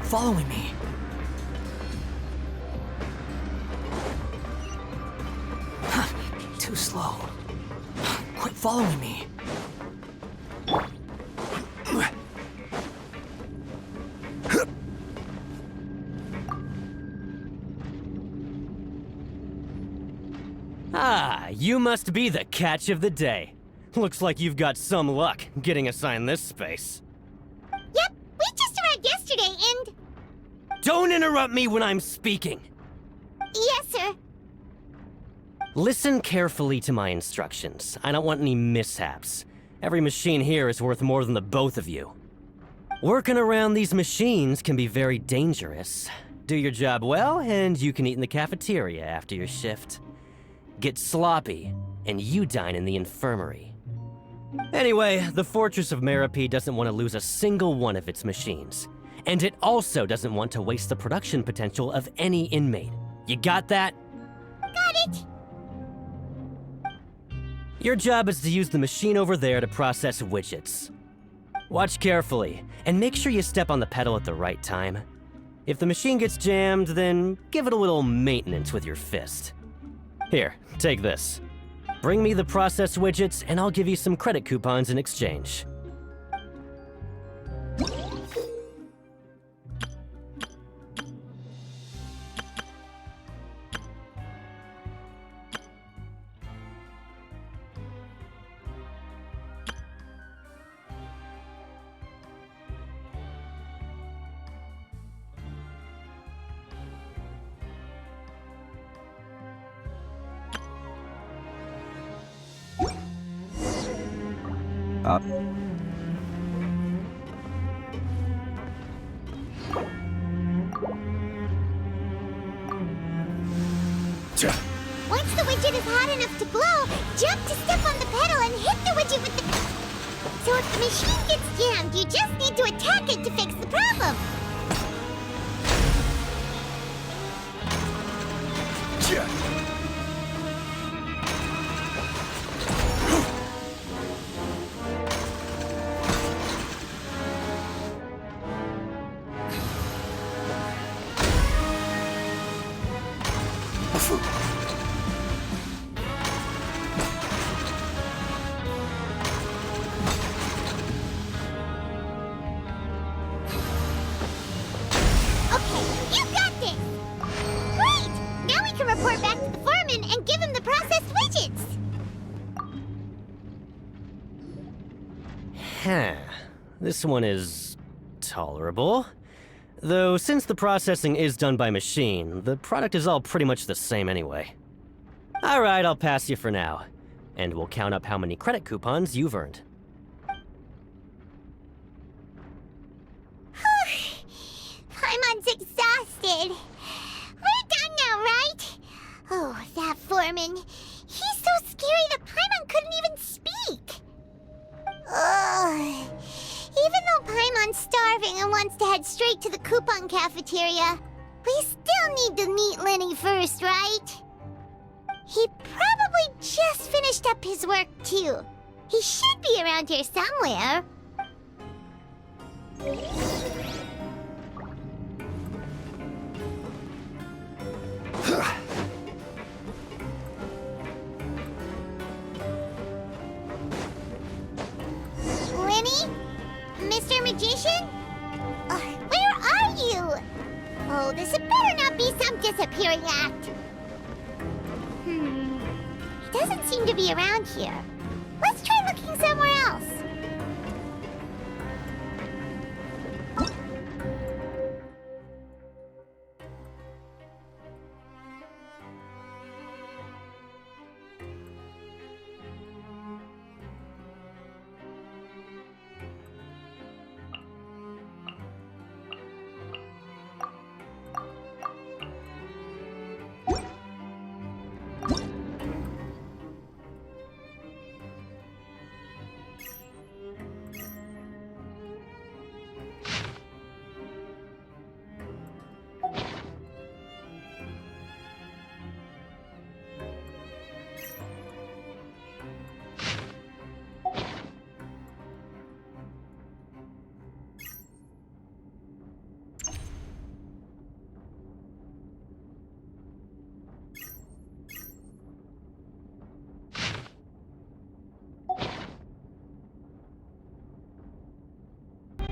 following me. Too slow. Quit following me. Ah, you must be the catch of the day. Looks like you've got some luck getting assigned this space. Yep, we just arrived yesterday and... Don't interrupt me when I'm speaking! Yes, sir. Listen carefully to my instructions. I don't want any mishaps. Every machine here is worth more than the both of you. Working around these machines can be very dangerous. Do your job well, and you can eat in the cafeteria after your shift. Get sloppy, and you dine in the infirmary. Anyway, the Fortress of Meropide doesn't want to lose a single one of its machines. And it also doesn't want to waste the production potential of any inmate. You got that? Got it. Your job is to use the machine over there to process widgets. Watch carefully, and make sure you step on the pedal at the right time. If the machine gets jammed, then give it a little maintenance with your fist. Here, take this. Bring me the process widgets, and I'll give you some credit coupons in exchange. Once the widget is hot enough to glow, jump to step on the pedal and hit the widget with the... So if the machine gets jammed, you just need to attack it to fix the problem. Okay, you got this! Great! Now we can report back to the foreman and give him the processed widgets! Huh. This one is tolerable. Though since the processing is done by machine, the product is all pretty much the same anyway. Alright, I'll pass you for now. And we'll count up how many credit coupons you've earned. Paimon's exhausted. We're done now, right? Oh, that foreman. He's so scary that Paimon couldn't even speak. Ugh. Even though Paimon's starving and wants to head straight to the coupon cafeteria, we still need to meet Lenny first, right? He probably just finished up his work, too. He should be around here somewhere. Lenny? Mr. Magician? Where are you? Oh, this had better not be some disappearing act. He doesn't seem to be around here. Let's try looking somewhere else.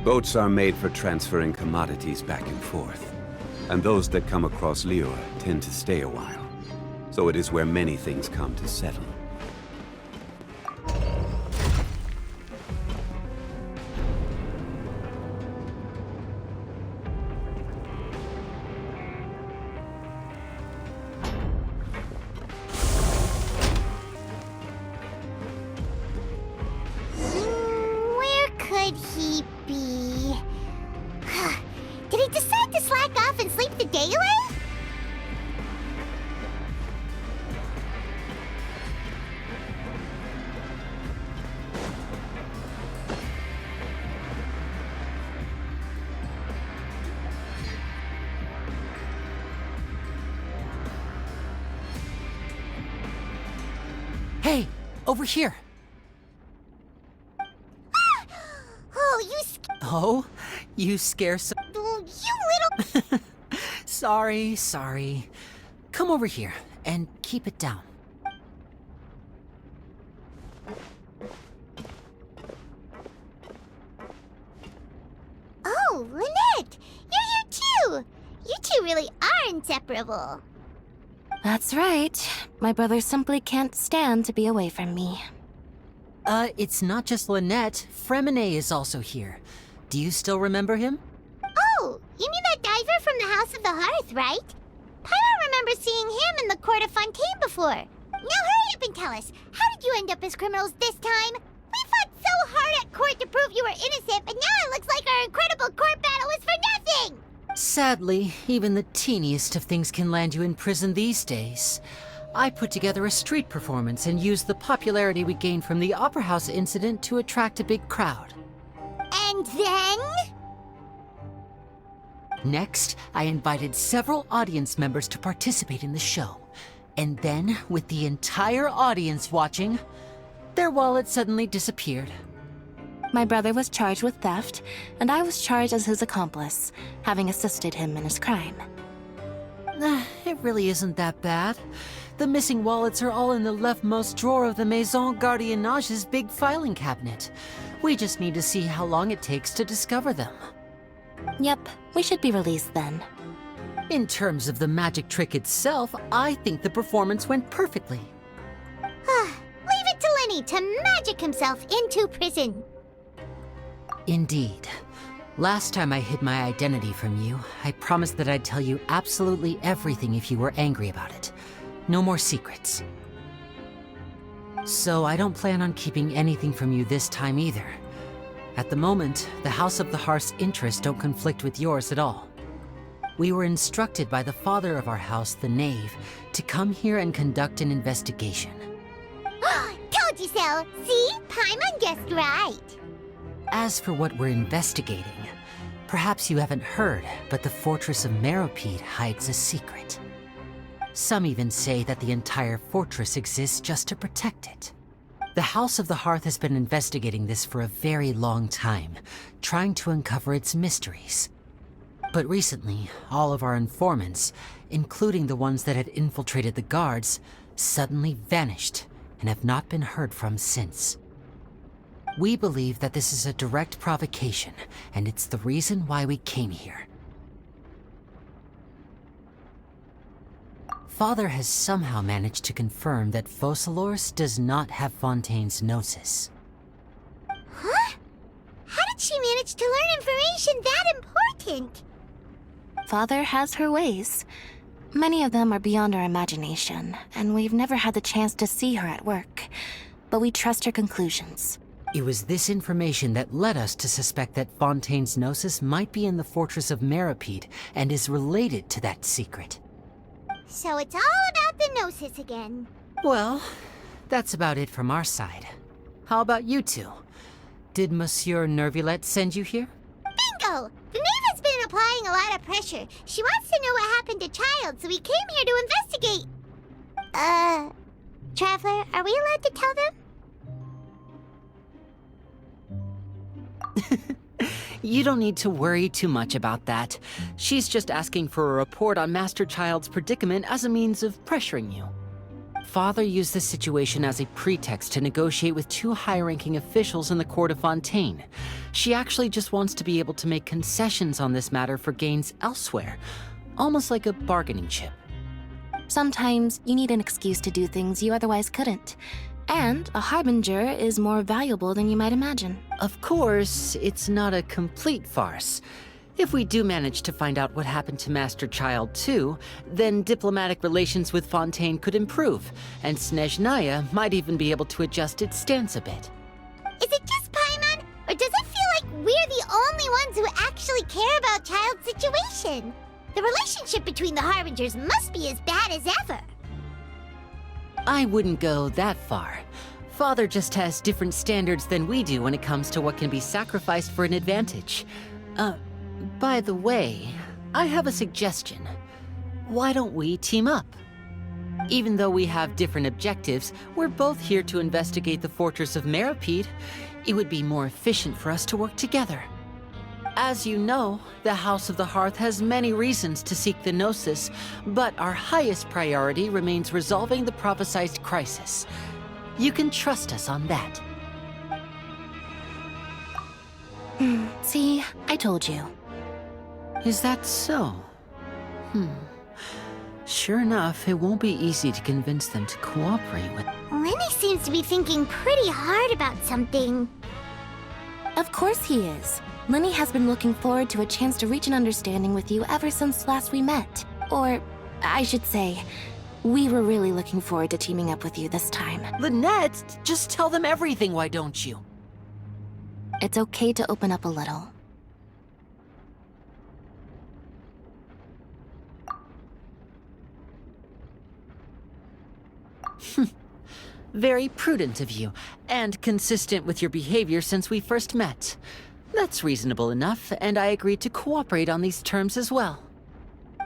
Boats are made for transferring commodities back and forth. And those that come across Liyue tend to stay a while. So it is where many things come to settle. Where could he be? Did he decide to slack off and sleep the day away? Hey, over here. Oh, you Oh, you scare so. you little... Sorry. Come over here and keep it down. Oh, Lynette! You're here too! You two really are inseparable. That's right. My brother simply can't stand to be away from me. It's not just Lynette. Fremine is also here. Do you still remember him? Oh, you mean that diver from the House of the Hearth, right? Paimon remembers seeing him in the court of Fontaine before. Now hurry up and tell us, how did you end up as criminals this time? We fought so hard at court to prove you were innocent, but now it looks like our incredible court battle was for nothing! Sadly, even the teeniest of things can land you in prison these days. I put together a street performance and used the popularity we gained from the Opera House incident to attract a big crowd. And then? Next, I invited several audience members to participate in the show. And then, with the entire audience watching, their wallet suddenly disappeared. My brother was charged with theft, and I was charged as his accomplice, having assisted him in his crime. It really isn't that bad. The missing wallets are all in the leftmost drawer of the Maison Gardiennage's big filing cabinet. We just need to see how long it takes to discover them. Yep, we should be released then. In terms of the magic trick itself, I think the performance went perfectly. Leave it to Lenny to magic himself into prison. Indeed. Last time I hid my identity from you, I promised that I'd tell you absolutely everything if you were angry about it. No more secrets. So I don't plan on keeping anything from you this time either. At the moment, the House of the Hearth's interests don't conflict with yours at all. We were instructed by the father of our house, the Knave, to come here and conduct an investigation. Told you so! See? Paimon guessed right. As for what we're investigating, perhaps you haven't heard, but the Fortress of Meropide hides a secret. Some even say that the entire fortress exists just to protect it. The House of the Hearth has been investigating this for a very long time, trying to uncover its mysteries. But recently, all of our informants, including the ones that had infiltrated the guards, suddenly vanished and have not been heard from since. We believe that this is a direct provocation, and it's the reason why we came here. Father has somehow managed to confirm that Focalors does not have Fontaine's Gnosis. Huh? How did she manage to learn information that important? Father has her ways. Many of them are beyond our imagination, and we've never had the chance to see her at work. But we trust her conclusions. It was this information that led us to suspect that Fontaine's Gnosis might be in the Fortress of Meropide and is related to that secret. So it's all about the Gnosis again. Well, that's about it from our side. How about you two? Did Monsieur Nervulette send you here? Bingo! The Knave has been applying a lot of pressure. She wants to know what happened to Child, so we came here to investigate. Traveler, are we allowed to tell them? You don't need to worry too much about that. She's just asking for a report on Master Child's predicament as a means of pressuring you. Father used the situation as a pretext to negotiate with two high-ranking officials in the court of Fontaine. She actually just wants to be able to make concessions on this matter for gains elsewhere, almost like a bargaining chip. Sometimes you need an excuse to do things you otherwise couldn't. And a harbinger is more valuable than you might imagine. Of course, it's not a complete farce. If we do manage to find out what happened to Master Child 2, then diplomatic relations with Fontaine could improve, and Snezhnaya might even be able to adjust its stance a bit. Is it just Paimon, or does it feel like we're the only ones who actually care about Child's situation? The relationship between the Harbingers must be as bad as ever. I wouldn't go that far. Father just has different standards than we do when it comes to what can be sacrificed for an advantage. By the way, I have a suggestion. Why don't we team up? Even though we have different objectives, we're both here to investigate the Fortress of Meropide. It would be more efficient for us to work together. As you know, the House of the Hearth has many reasons to seek the Gnosis, but our highest priority remains resolving the prophesized crisis. You can trust us on that. See, I told you. Is that so? Sure enough, it won't be easy to convince them to cooperate with... Lenny seems to be thinking pretty hard about something. Of course he is. Lenny has been looking forward to a chance to reach an understanding with you ever since last we met. Or, I should say, we were really looking forward to teaming up with you this time. Lynette, just tell them everything, why don't you? It's okay to open up a little. Very prudent of you, and consistent with your behavior since we first met. That's reasonable enough, and I agreed to cooperate on these terms as well.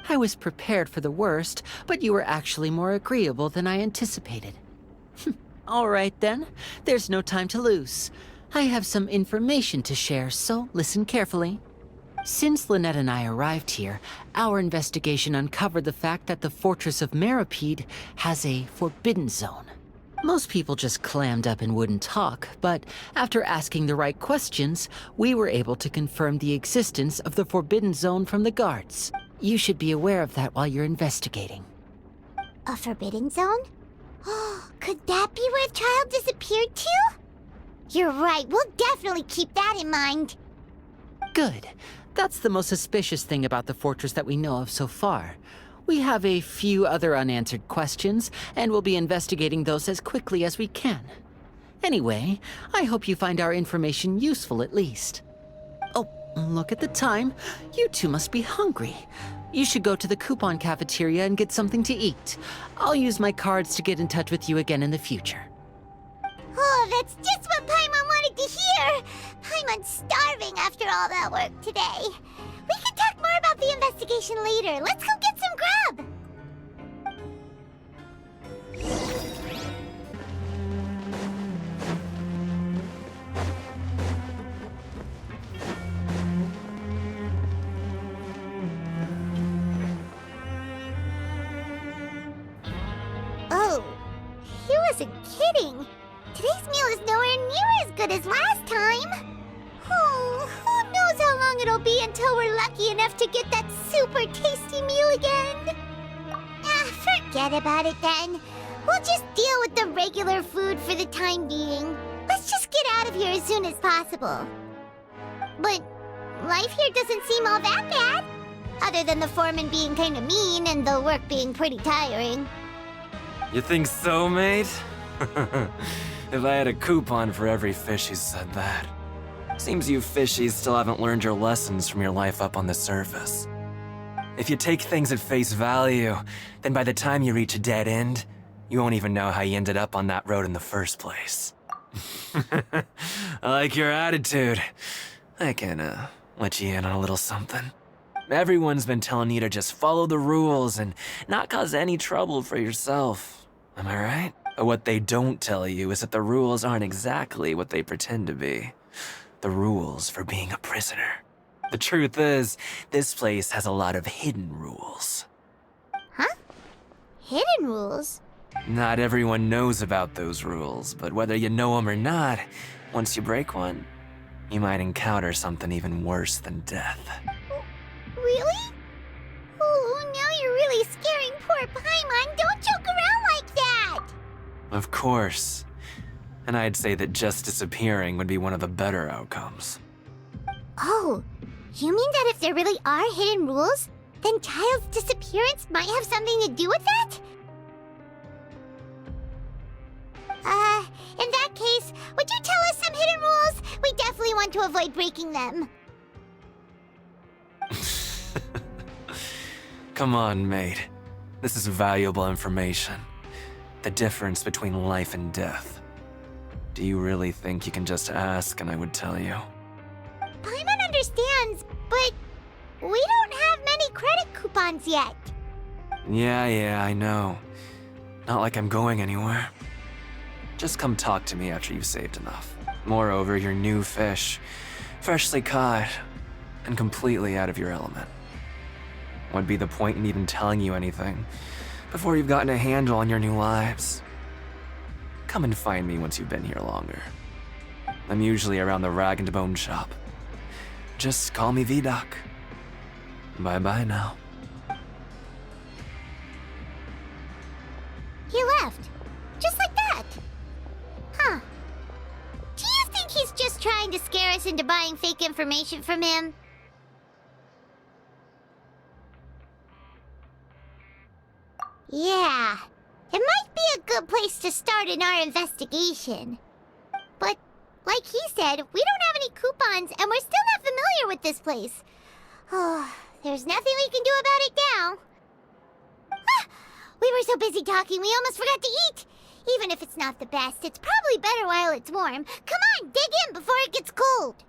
I was prepared for the worst, but you were actually more agreeable than I anticipated. All right then, there's no time to lose. I have some information to share, so listen carefully. Since Lynette and I arrived here, our investigation uncovered the fact that the Fortress of Meropide has a forbidden zone. Most people just clammed up and wouldn't talk, but after asking the right questions, we were able to confirm the existence of the forbidden zone from the guards. You should be aware of that while you're investigating. A forbidden zone? Could that be where Child disappeared to? You're right, we'll definitely keep that in mind. Good. That's the most suspicious thing about the fortress that we know of so far. We have a few other unanswered questions, and we'll be investigating those as quickly as we can. Anyway, I hope you find our information useful at least. Oh, look at the time. You two must be hungry. You should go to the coupon cafeteria and get something to eat. I'll use my cards to get in touch with you again in the future. Oh, that's just what Paimon wanted to hear! Paimon's starving after all that work today. We can talk more about the investigation later. Let's go get some grub! Oh, he wasn't kidding. Today's meal is nowhere near as good as last time. Oh, who knows how long it'll be until we're lucky enough to get that super tasty meal again? Forget about it then. We'll just deal with the regular food for the time being. Let's just get out of here as soon as possible. But life here doesn't seem all that bad. Other than the foreman being kind of mean and the work being pretty tiring. You think so, mate? If I had a coupon for every fish who said that. Seems you fishies still haven't learned your lessons from your life up on the surface. If you take things at face value, then by the time you reach a dead end, you won't even know how you ended up on that road in the first place. I like your attitude. I can, let you in on a little something. Everyone's been telling you to just follow the rules and not cause any trouble for yourself. Am I right? But what they don't tell you is that the rules aren't exactly what they pretend to be. The rules for being a prisoner. The truth is, this place has a lot of hidden rules. Huh? Hidden rules? Not everyone knows about those rules, but whether you know them or not, once you break one, you might encounter something even worse than death. Really? Oh, now you're really scaring poor Paimon. Don't joke around like that! Of course. And I'd say that just disappearing would be one of the better outcomes. Oh, you mean that if there really are hidden rules, then Child's disappearance might have something to do with that? In that case, would you tell us some hidden rules? We definitely want to avoid breaking them. Come on, mate. This is valuable information. The difference between life and death. Do you really think you can just ask and I would tell you? Paimon understands, but we don't have many credit coupons yet. Yeah, I know. Not like I'm going anywhere. Just come talk to me after you've saved enough. Moreover, you're new fish, freshly caught, and completely out of your element. What'd be the point in even telling you anything before you've gotten a handle on your new lives? Come and find me once you've been here longer. I'm usually around the Rag and Bone shop. Just call me V-Doc. Bye-bye now. He left. Just like that. Huh. Do you think he's just trying to scare us into buying fake information from him? Yeah. It might be a good place to start in our investigation. But, like he said, we don't have any coupons and we're still not familiar with this place. Oh, there's nothing we can do about it now. Ah, we were so busy talking we almost forgot to eat. Even if it's not the best, it's probably better while it's warm. Come on, dig in before it gets cold.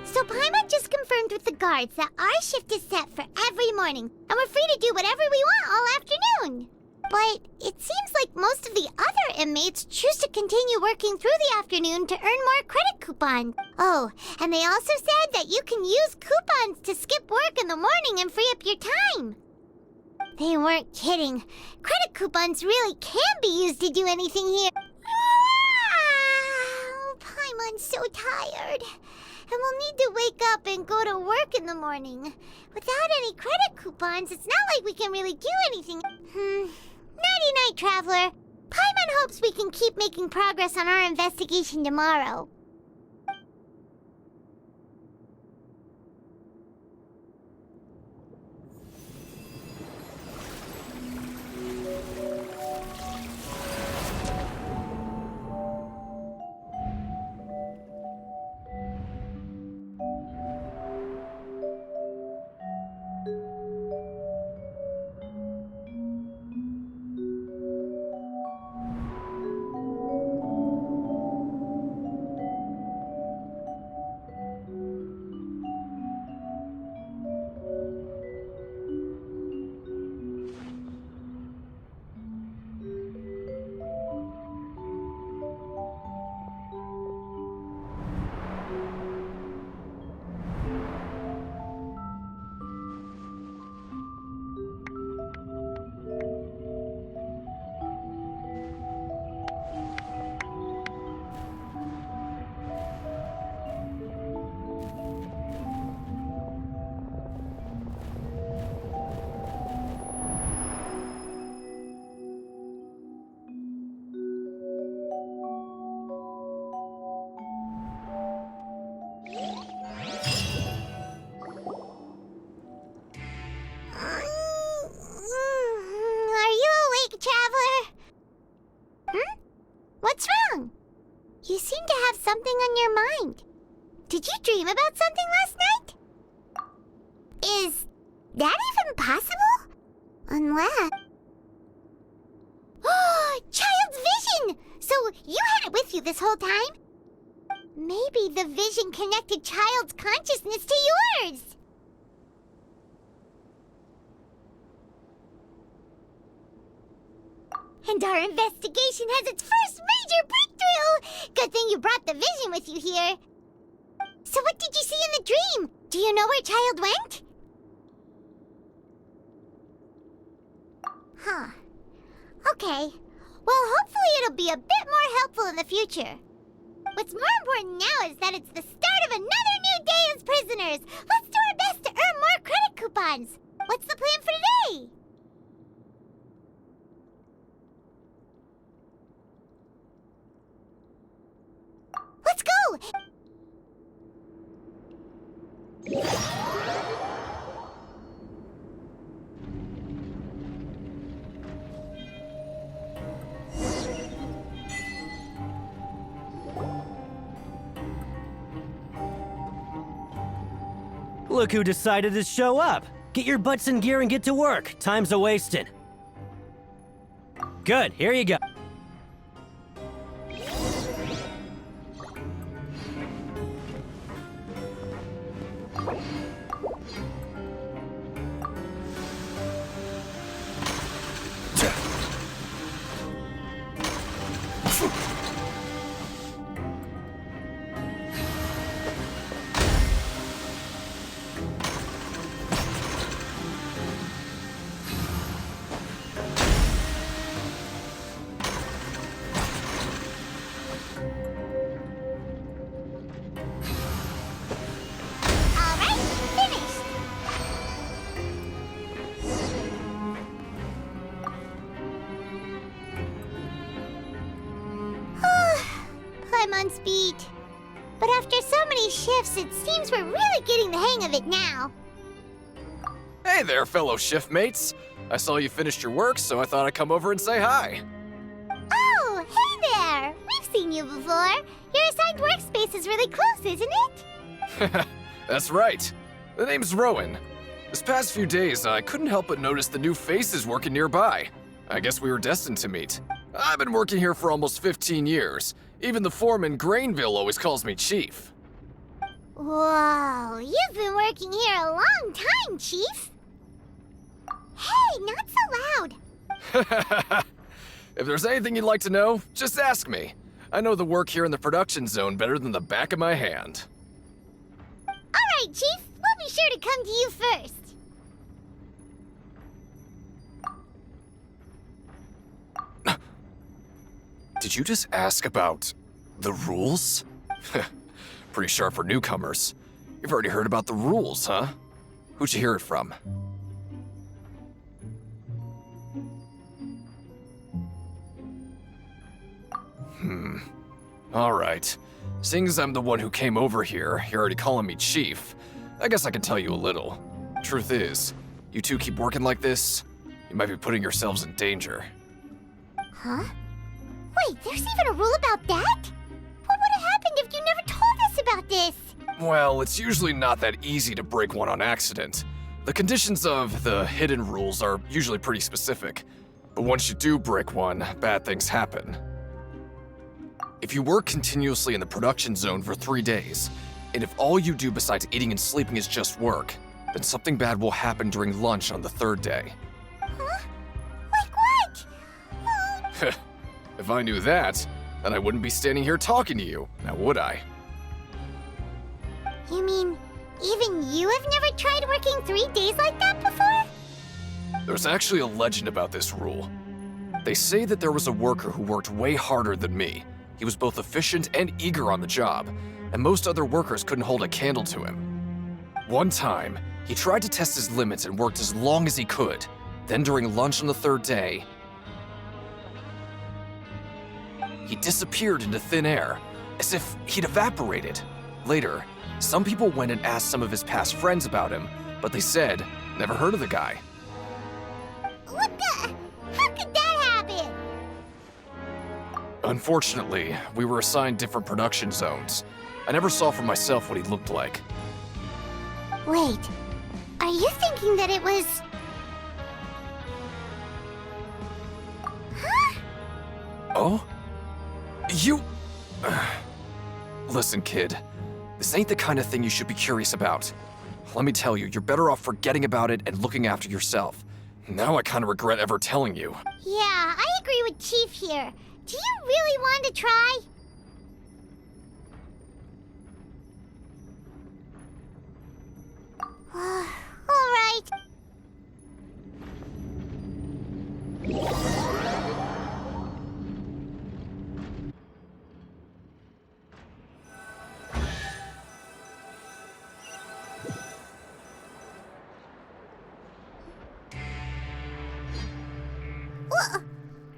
So Paimon just confirmed with the guards that our shift is set for every morning, and we're free to do whatever we want all afternoon. But it seems like most of the other inmates choose to continue working through the afternoon to earn more credit coupons. Oh, and they also said that you can use coupons to skip work in the morning and free up your time. They weren't kidding. Credit coupons really can be used to do anything here. Ah, Paimon's so tired. And we'll need to wake up and go to work in the morning. Without any credit coupons, it's not like we can really do anything. Nighty-night, Traveler. Paimon hopes we can keep making progress on our investigation tomorrow. something on your mind. Did you dream about something last night? Is that even possible? Unless... Oh, child's vision! So you had it with you this whole time? Maybe the vision connected child's consciousness to yours. And our investigation has its first major breakthrough! Good thing you brought the vision with you here. So what did you see in the dream? Do you know where child went? Huh. Okay. Well, hopefully it'll be a bit more helpful in the future. What's more important now is that it's the start of another new day as prisoners. Let's do our best to earn more credit coupons. What's the plan for today? Let's go! Look who decided to show up. Get your butts in gear and get to work. Time's a-wasting. Good, here you go. I'm on speed. But after so many shifts, it seems we're really getting the hang of it now. Hey there, fellow shift mates. I saw you finished your work, so I thought I'd come over and say hi. Oh, hey there! We've seen you before. Your assigned workspace is really close, isn't it? That's right. The name's Rowan. This past few days, I couldn't help but notice the new faces working nearby. I guess we were destined to meet. I've been working here for almost 15 years. Even the foreman, Grainville, always calls me Chief. Whoa, you've been working here a long time, Chief. Hey, not so loud. If there's anything you'd like to know, just ask me. I know the work here in the production zone better than the back of my hand. All right, Chief. We'll be sure to come to you first. Did you just ask about the rules? Pretty sharp for newcomers. You've already heard about the rules, huh? Who'd you hear it from? All right. Seeing as I'm the one who came over here, you're already calling me Chief. I guess I can tell you a little. Truth is, you two keep working like this, you might be putting yourselves in danger. Huh? Wait, there's even a rule about that? What would have happened if you never told us about this? Well, it's usually not that easy to break one on accident. The conditions of the hidden rules are usually pretty specific. But once you do break one, bad things happen. If you work continuously in the production zone for 3 days, and if all you do besides eating and sleeping is just work, then something bad will happen during lunch on the 3rd day. Huh? Like what? If I knew that, then I wouldn't be standing here talking to you, now would I? You mean, even you have never tried working 3 days like that before? There's actually a legend about this rule. They say that there was a worker who worked way harder than me. He was both efficient and eager on the job, and most other workers couldn't hold a candle to him. One time, he tried to test his limits and worked as long as he could. Then during lunch on the 3rd day, he disappeared into thin air, as if he'd evaporated. Later, some people went and asked some of his past friends about him, but they said, never heard of the guy. What the? How could that happen? Unfortunately, we were assigned different production zones. I never saw for myself what he looked like. Wait, are you thinking that it was... Huh? Oh? You... Listen, kid. This ain't the kind of thing you should be curious about. Let me tell you, you're better off forgetting about it and looking after yourself. Now I kind of regret ever telling you. Yeah, I agree with Chief here. Do you really want to try? All right.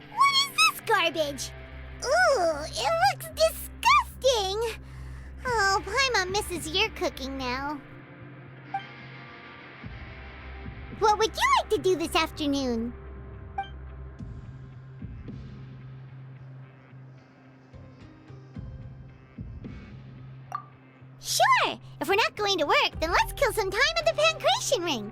What is this garbage? Ooh, it looks disgusting. Oh, Paimon misses your cooking now. What would you like to do this afternoon? Sure! If we're not going to work, then let's kill some time at the Pancration Ring.